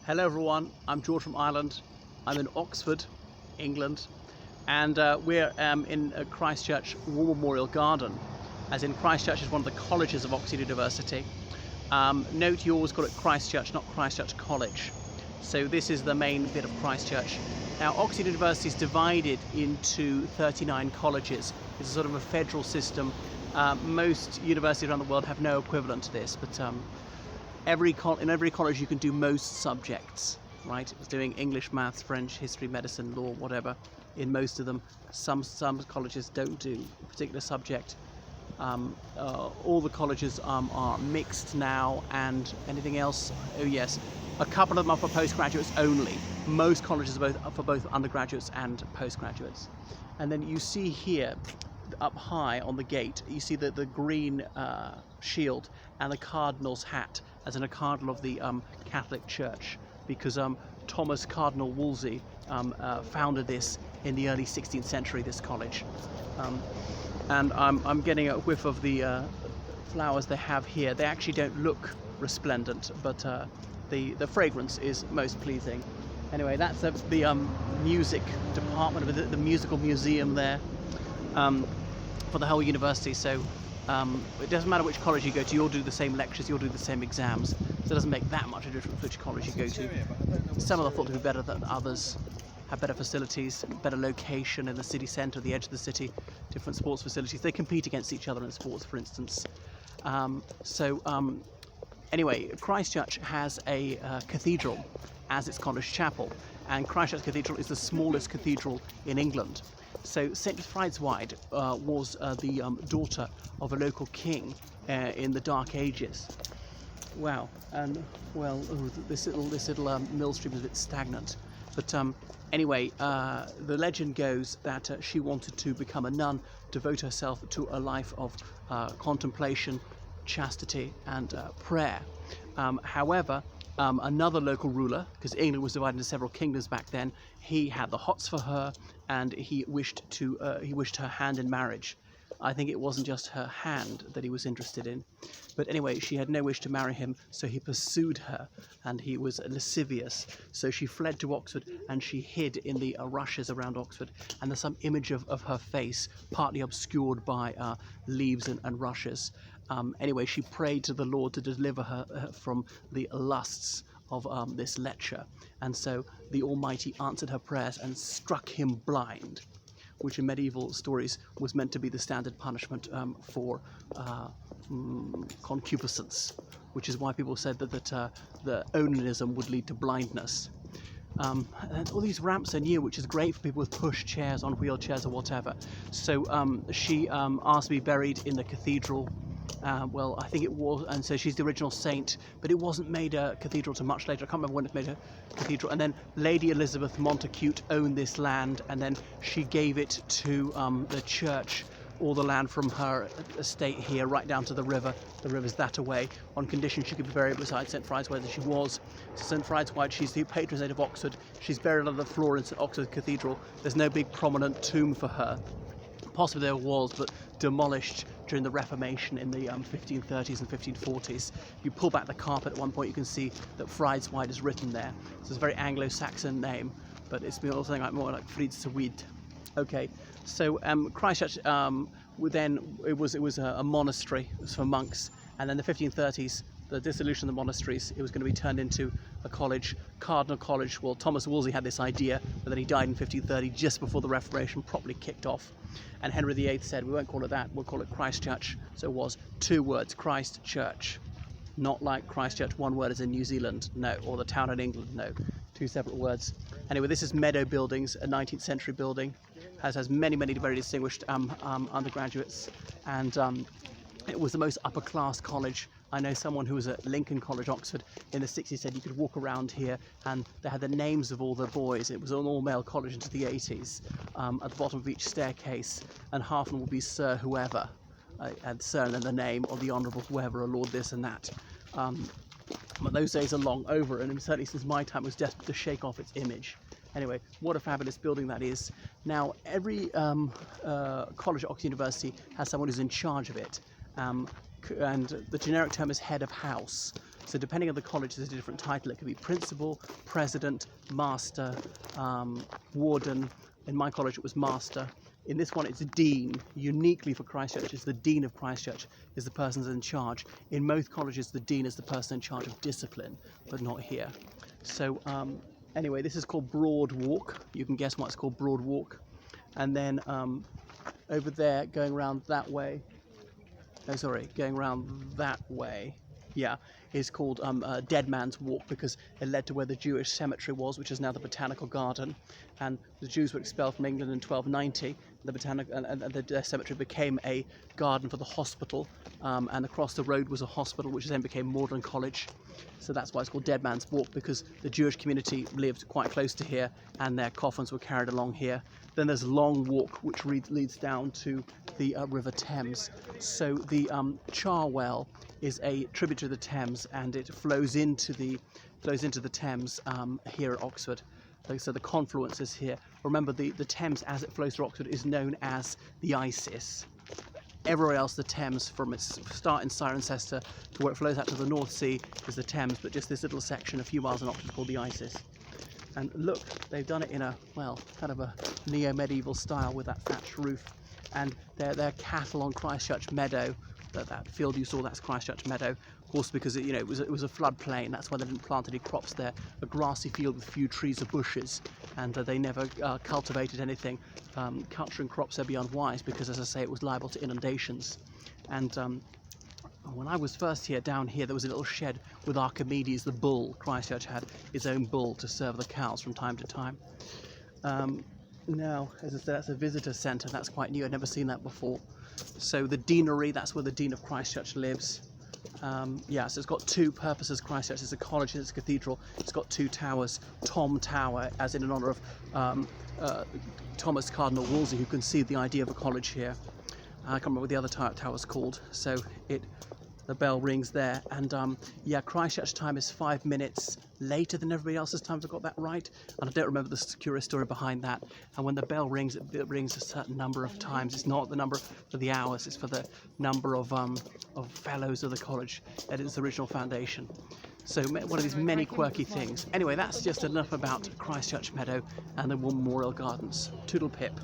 Hello everyone, I'm George from Ireland. I'm in Oxford, England, and we're in Christchurch War Memorial Garden, as in Christchurch is one of the colleges of Oxford University. Note you always call it Christchurch, not Christchurch College. So this is the main bit of Christchurch. Now Oxford University is divided into 39 colleges. It's a sort of a federal system. Most universities around the world have no equivalent to this, but in every college you can do most subjects, right? It's doing English, maths, French, history, medicine, law, whatever. In most of them, some colleges don't do a particular subject. All the colleges are mixed now, and anything else? Oh yes, a couple of them are for postgraduates only. Most colleges are for both undergraduates and postgraduates. And then you see here, up high on the gate, you see the green shield and the cardinal's hat, as in a cardinal of the Catholic Church, because Thomas Cardinal Wolsey founded this in the early 16th century, this college. And I'm getting a whiff of the flowers they have here. They actually don't look resplendent, but the fragrance is most pleasing. Anyway, that's the music department of the musical museum there for the whole university. So it doesn't matter which college you go to, you'll do the same lectures, you'll do the same exams, so it doesn't make that much of a difference which college you go to. Some of them thought to be better than others, have better facilities, better location in the city centre, the edge of the city, different sports facilities. They compete against each other in sports, for instance. Anyway, Christchurch has a cathedral as its college chapel, and Christchurch Cathedral is the smallest cathedral in England. So St. Fridswide was the daughter of a local king in the Dark Ages. Wow, and well, this little mill stream is a bit stagnant. But anyway, the legend goes that she wanted to become a nun, devote herself to a life of contemplation, chastity and prayer. However, another local ruler, because England was divided into several kingdoms back then, he had the hots for her, and he wished her hand in marriage. I think it wasn't just her hand that he was interested in, but anyway, she had no wish to marry him, so he pursued her, and he was lascivious. So she fled to Oxford, and she hid in the rushes around Oxford, and there's some image of her face, partly obscured by leaves and rushes. Anyway, she prayed to the Lord to deliver her from the lusts of this lecher, and so the Almighty answered her prayers and struck him blind, which in medieval stories was meant to be the standard punishment for concupiscence, which is why people said that the onanism would lead to blindness. And all these ramps are new, which is great for people with push chairs, on wheelchairs or whatever. So she asked to be buried in the cathedral. Well, I think it was, and so she's the original saint, but it wasn't made a cathedral till much later. I can't remember when it made a cathedral. And then Lady Elizabeth Montacute owned this land, and then she gave it to the church, all the land from her estate here, right down to the river. The river's that away, on condition she could be buried beside St. Fridswide, as she was. So St. Fridswide, she's the patron saint of Oxford. She's buried on the floor in St. Oxford Cathedral. There's no big prominent tomb for her. Possibly there was, but demolished during the Reformation in the 1530s and 1540s. If you pull back the carpet at one point, you can see that Fridswide is written there. So it's a very Anglo-Saxon name, but it's been also more like Fridswyd. Okay, so Christchurch, then it was a monastery. It was for monks, and then the 1530s, the dissolution of the monasteries, it was going to be turned into a college, Cardinal College. Well, Thomas Wolsey had this idea, but then he died in 1530, just before the Reformation properly kicked off. And Henry VIII said, we won't call it that, we'll call it Christchurch. So it was two words, Christchurch. Not like Christchurch, one word as in New Zealand, no, or the town in England, no. Two separate words. Anyway, this is Meadow Buildings, a 19th century building. Has many very distinguished undergraduates, and it was the most upper class college. I know someone who was at Lincoln College, Oxford, in the 60s said you could walk around here and they had the names of all the boys. It was an all-male college into the 80s, at the bottom of each staircase, and half of them would be Sir whoever, and Sir and then the name, or the Honourable whoever, or Lord this and that. But those days are long over, and certainly since my time it was desperate to shake off its image. Anyway, what a fabulous building that is. Now, every college at Oxford University has someone who's in charge of it. And the generic term is head of house. So depending on the college, there's a different title. It could be principal, president, master, warden. In my college, it was master. In this one, it's dean. Uniquely for Christchurch, it's the dean of Christchurch is the person that's in charge. In most colleges, the dean is the person in charge of discipline, but not here. So anyway, this is called Broad Walk. You can guess why it's called Broad Walk. And then over there, going around that way, going around that way, yeah, is called Dead Man's Walk, because it led to where the Jewish cemetery was, which is now the Botanical Garden. And the Jews were expelled from England in 1290. The cemetery became a garden for the hospital, and across the road was a hospital, which then became Magdalen College. So that's why it's called Dead Man's Walk, because the Jewish community lived quite close to here, and their coffins were carried along here. Then there's Long Walk, which leads down to the River Thames. So the Charwell is a tributary to the Thames, and it flows into the Thames here at Oxford. So the confluence is here. Remember, the Thames, as it flows through Oxford, is known as the Isis. Everywhere else, the Thames, from its start in Cirencester to where it flows out to the North Sea, is the Thames, but just this little section a few miles in Oxford called the Isis. And look, they've done it in a, well, kind of a neo-medieval style with that thatched roof. And their cattle on Christchurch Meadow, that field you saw, that's Christchurch Meadow. Of course, because it was a floodplain, that's why they didn't plant any crops there. A grassy field with few trees or bushes, and they never cultivated anything. Culturing crops there be unwise, because, as I say, it was liable to inundations. And when I was first down here, there was a little shed with Archimedes, the bull. Christchurch had its own bull to serve the cows from time to time. Now, as I said, that's a visitor centre. That's quite new. I'd never seen that before. So the deanery, that's where the Dean of Christchurch lives. Yeah, so it's got two purposes, Christchurch. It's a college and it's a cathedral. It's got two towers. Tom Tower, as in honour of Thomas Cardinal Wolsey, who conceived the idea of a college here. I can't remember what the other tower's called. So the bell rings there, and yeah, Christchurch time is 5 minutes later than everybody else's time, if I got that right. And I don't remember the curious story behind that. And when the bell rings, it rings a certain number of times. It's not the number for the hours, it's for the number of fellows of the college at its original foundation. So one of these many quirky things. Anyway, that's just enough about Christchurch Meadow and the War Memorial Gardens. Toodle pip.